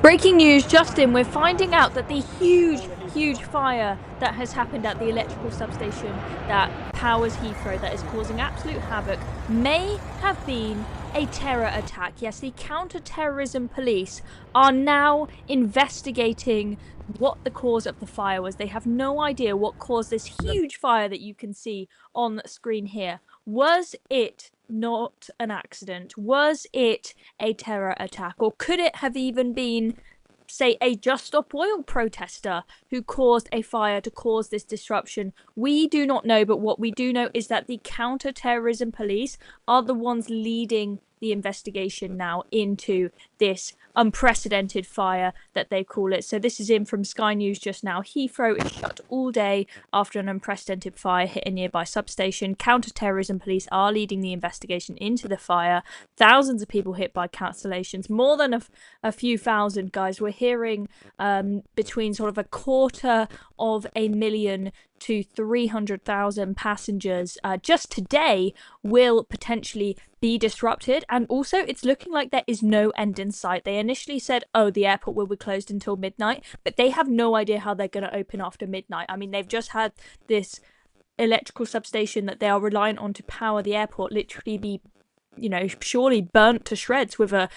Breaking news, Justin, we're finding out that the huge fire that has happened at the electrical substation that powers Heathrow, that is causing absolute havoc, may have been a terror attack. Yes, the counter-terrorism police are now investigating what the cause of the fire was. They have no idea what caused this huge fire that you can see on the screen here. Was it not an accident? Was it a terror attack? Or could it have even been, say, a Just Stop Oil protester who caused a fire to cause this disruption? We do not know, but what we do know is that the counter-terrorism police are the ones leading the investigation now into this unprecedented fire that they call it. So this is in from Sky News just now. Heathrow is shut all day after an unprecedented fire hit a nearby substation. Counter-terrorism police are leading the investigation into the fire. Thousands of people hit by cancellations, more than a few thousand, guys. We're hearing between sort of 250,000 to 300,000 passengers just today will potentially be disrupted. And also, it's looking like there is no end in sight. They initially said, oh, the airport will be closed until midnight, but they have no idea how they're going to open after midnight. I mean, they've just had this electrical substation that they are reliant on to power the airport literally be, you know, surely burnt to shreds with a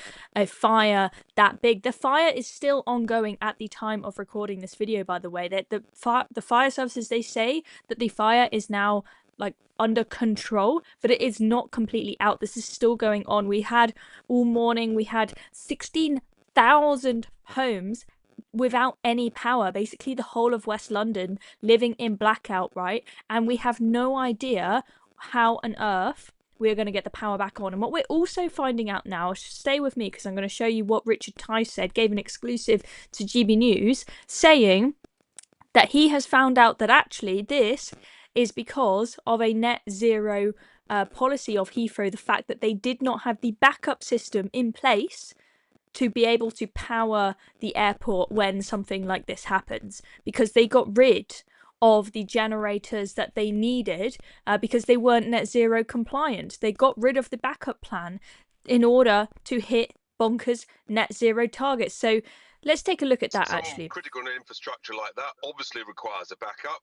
fire that big. The fire is still ongoing at the time of recording this video, by the way. The fire services, they say that the fire is now like under control, but it is not completely out. This is still going on. We had all morning, we had 16,000 homes without any power, basically the whole of West London living in blackout, right? And we have no idea how on earth we're going to get the power back on. And what we're also finding out now, stay with me because I'm going to show you what Richard Tice said, gave an exclusive to GB News, saying that he has found out that actually this is because of a net zero policy of Heathrow, the fact that they did not have the backup system in place to be able to power the airport when something like this happens, because they got rid of the generators that they needed because they weren't net zero compliant. They got rid of the backup plan in order to hit bonkers net zero targets. So let's take a look at that. Actually, critical infrastructure like that obviously requires a backup,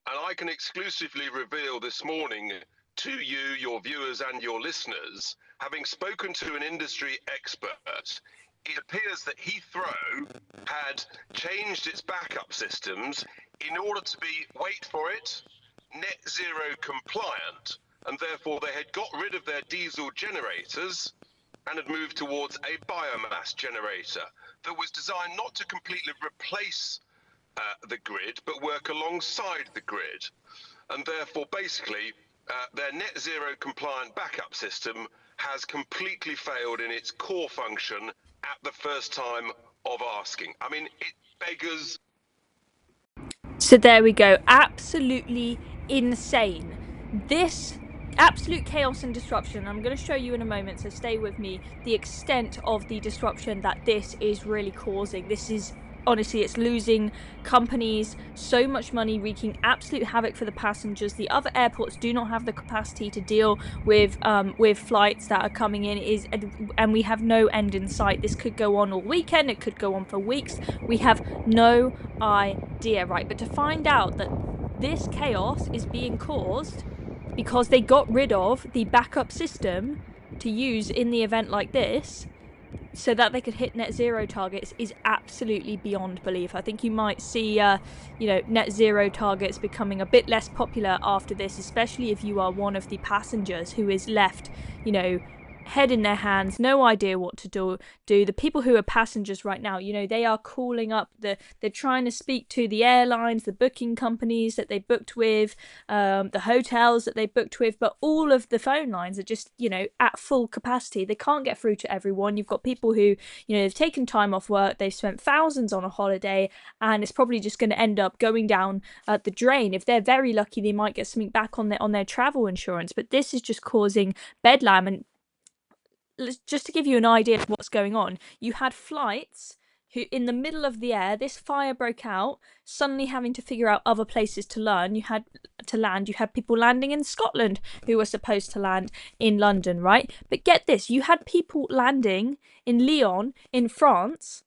and I can exclusively reveal this morning to you, your viewers and your listeners, having spoken to an industry expert, it appears that Heathrow had changed its backup systems in order to be, wait for it, net zero compliant, and therefore they had got rid of their diesel generators and had moved towards a biomass generator that was designed not to completely replace the grid, but work alongside the grid. And therefore, basically, their net zero compliant backup system has completely failed in its core function at the first time of asking. I mean, it beggars. So there we go. Absolutely insane. This absolute chaos and disruption, I'm going to show you in a moment, so stay with me, the extent of the disruption that this is really causing. This is, honestly, it's losing companies so much money, wreaking absolute havoc for the passengers. The other airports do not have the capacity to deal with flights that are coming in, and we have no end in sight. This could go on all weekend, it could go on for weeks. We have no idea, right? But to find out that this chaos is being caused because they got rid of the backup system to use in the event like this, so that they could hit net zero targets, is absolutely beyond belief. I think you might see, net zero targets becoming a bit less popular after this, especially if you are one of the passengers who is left, head in their hands, no idea what to do. The people who are passengers right now, they are calling up, they're trying to speak to the airlines, the booking companies that they booked with, the hotels that they booked with, but all of the phone lines are just, at full capacity. They can't get through to everyone. You've got people who, they've taken time off work, they've spent thousands on a holiday, and it's probably just going to end up going down the drain. If they're very lucky, they might get something back on their travel insurance, but this is just causing bedlam. And just to give you an idea of what's going on, you had flights who, in the middle of the air, this fire broke out, suddenly having to figure out other places to land. You had people landing in Scotland who were supposed to land in London, right? But get this, you had people landing in Lyon, in France,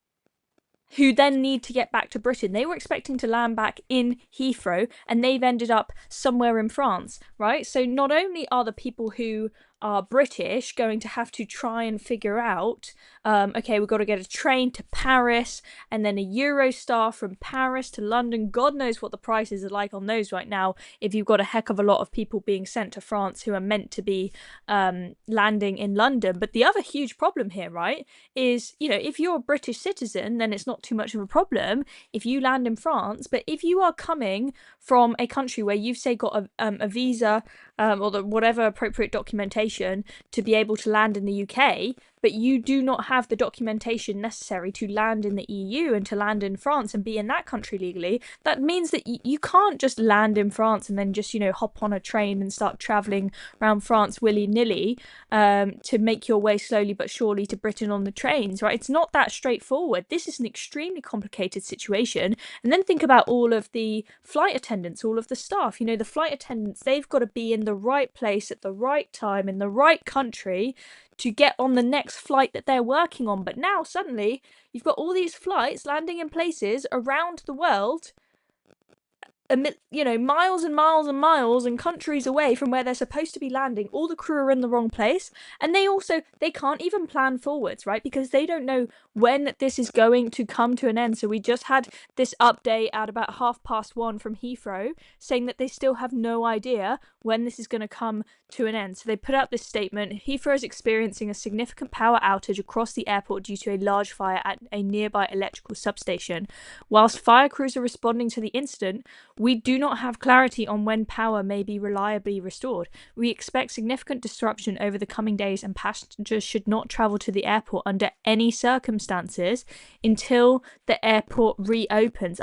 who then need to get back to Britain. They were expecting to land back in Heathrow, and they've ended up somewhere in France, right? So not only are the people who are British going to have to try and figure out, okay, we've got to get a train to Paris and then a Eurostar from Paris to London. God knows what the prices are like on those right now if you've got a heck of a lot of people being sent to France who are meant to be landing in London. But the other huge problem here, right, is, if you're a British citizen, then it's not too much of a problem if you land in France. But if you are coming from a country where you've, say, got a visa or whatever appropriate documentation to be able to land in the UK, but you do not have the documentation necessary to land in the EU and to land in France and be in that country legally, that means that you can't just land in France and then just, hop on a train and start travelling around France willy-nilly to make your way slowly but surely to Britain on the trains, right? It's not that straightforward. This is an extremely complicated situation. And then think about all of the flight attendants, all of the staff. The flight attendants, they've got to be in the right place at the right time in the right country to get on the next flight that they're working on. But now suddenly you've got all these flights landing in places around the world, miles and miles and miles and countries away from where they're supposed to be landing. All the crew are in the wrong place, and they can't even plan forwards, right? Because they don't know when this is going to come to an end. So we just had this update at about 1:30 from Heathrow saying that they still have no idea when this is going to come to an end. So they put out this statement: Heathrow is experiencing a significant power outage across the airport due to a large fire at a nearby electrical substation. Whilst fire crews are responding to the incident, we do not have clarity on when power may be reliably restored. We expect significant disruption over the coming days, and passengers should not travel to the airport under any circumstances until the airport reopens.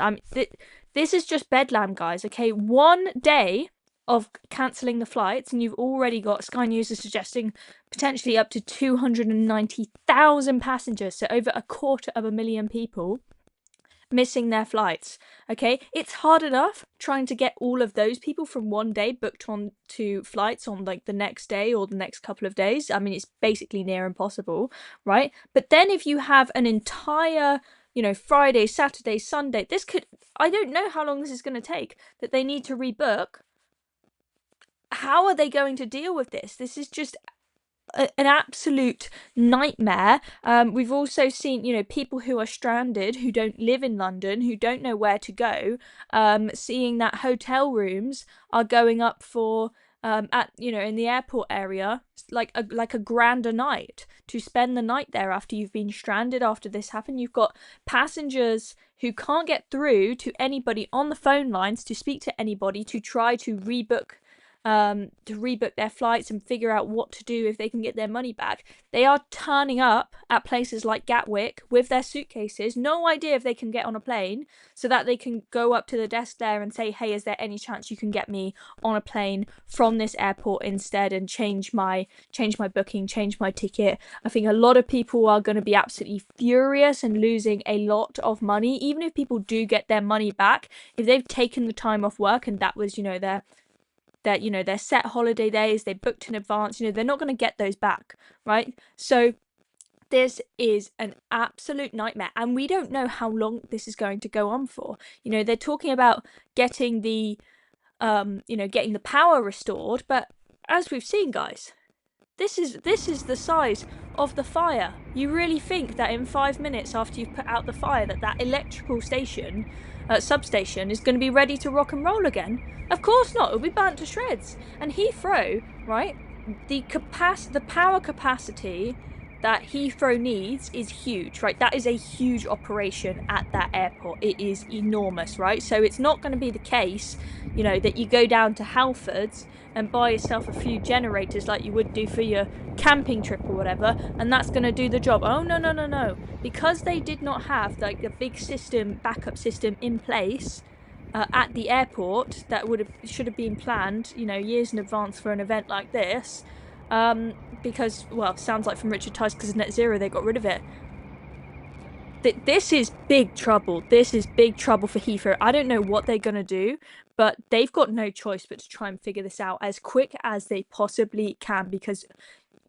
This is just bedlam, guys, okay? 1 day of cancelling the flights, and you've already got Sky News is suggesting potentially up to 290,000 passengers, so over 250,000 people missing their flights. Okay, it's hard enough trying to get all of those people from 1 day booked on to flights on like the next day or the next couple of days. I mean, it's basically near impossible, right? But then if you have an entire Friday, Saturday, Sunday, I don't know how long this is going to take that they need to rebook. How are they going to deal with this? This is just an absolute nightmare. We've also seen, people who are stranded, who don't live in London, who don't know where to go, seeing that hotel rooms are going up for in the airport area, like a grand a night to spend the night there after you've been stranded after this happened. You've got passengers who can't get through to anybody on the phone lines to speak to anybody to try to rebook their flights and figure out what to do if they can get their money back. They are turning up at places like Gatwick with their suitcases, no idea if they can get on a plane, so that they can go up to the desk there and say, hey, is there any chance you can get me on a plane from this airport instead and change my booking, change my ticket. I think a lot of people are going to be absolutely furious and losing a lot of money, even if people do get their money back. If they've taken the time off work and that was their set holiday days, they booked in advance, they're not going to get those back, right? So this is an absolute nightmare, and we don't know how long this is going to go on for. They're talking about getting the power restored, but as we've seen, guys, this is the size of the fire. You really think that in 5 minutes after you've put out the fire that electrical substation is going to be ready to rock and roll again? Of course not. It'll be burnt to shreds. And Heathrow, right, the power capacity that Heathrow needs is huge, right? That is a huge operation at that airport. It is enormous, right? So it's not going to be the case, that you go down to Halfords and buy yourself a few generators like you would do for your camping trip or whatever, and that's going to do the job. Oh, no. Because they did not have like a big backup system in place at the airport that should have been planned, years in advance for an event like this. Because, well, sounds like from Richard Tice, because of net zero, they got rid of it. This is big trouble. This is big trouble for Heathrow. I don't know what they're going to do, but they've got no choice but to try and figure this out as quick as they possibly can, because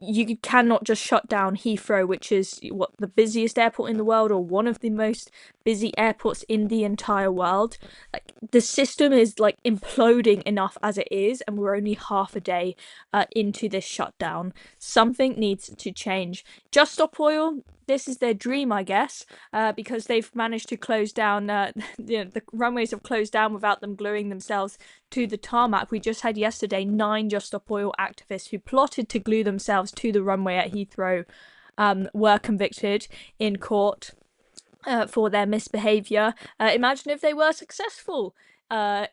you cannot just shut down Heathrow, which is what, the busiest airport in the world, or one of the most busy airports in the entire world. Like, the system is like imploding enough as it is, and we're only half a day into this shutdown. Something needs to change. Just Stop Oil, this is their dream, I guess, because they've managed to close down. The runways have closed down without them gluing themselves to the tarmac. We just had yesterday 9 Just Stop Oil activists who plotted to glue themselves to the runway at Heathrow were convicted in court for their misbehaviour. Imagine if they were successful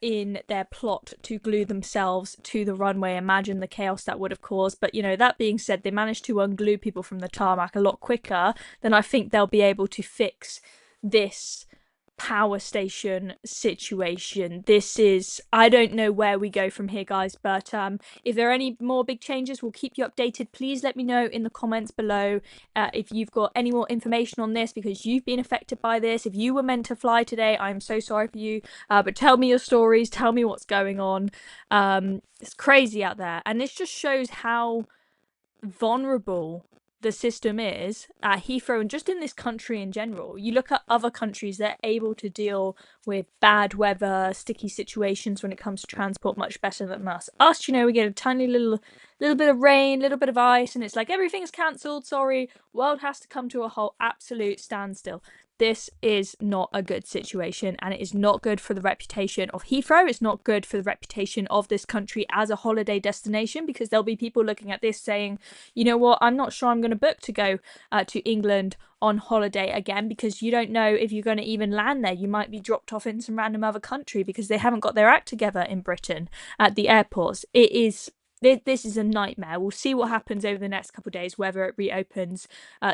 in their plot to glue themselves to the runway. Imagine the chaos that would have caused. But, you know, that being said, they managed to unglue people from the tarmac a lot quicker than I think they'll be able to fix this power station situation. This is, I don't know where we go from here, guys, but if there are any more big changes, we'll keep you updated. Please let me know in the comments below if you've got any more information on this, because you've been affected by this. If you were meant to fly today, I'm so sorry for you, but tell me your stories, tell me what's going on. It's crazy out there, and this just shows how vulnerable the system is at Heathrow and just in this country in general. You look at other countries, they're able to deal with bad weather, sticky situations when it comes to transport much better than us. Us, you know, we get a tiny little bit of rain, little bit of ice, and it's like everything's cancelled, sorry, world has to come to a whole absolute standstill. This is not a good situation, and it is not good for the reputation of Heathrow. It's not good for the reputation of this country as a holiday destination, because there'll be people looking at this saying, you know what, I'm not sure I'm going to book to go to England on holiday again, because you don't know if you're going to even land there. You might be dropped off in some random other country because they haven't got their act together in Britain at the airports. This is a nightmare. We'll see what happens over the next couple of days, whether it reopens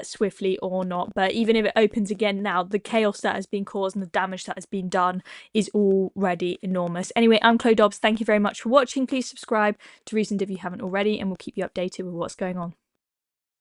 swiftly or not. But even if it opens again now, the chaos that has been caused and the damage that has been done is already enormous. Anyway, I'm Chloe Dobbs. Thank you very much for watching. Please subscribe to Recent if you haven't already, and we'll keep you updated with what's going on.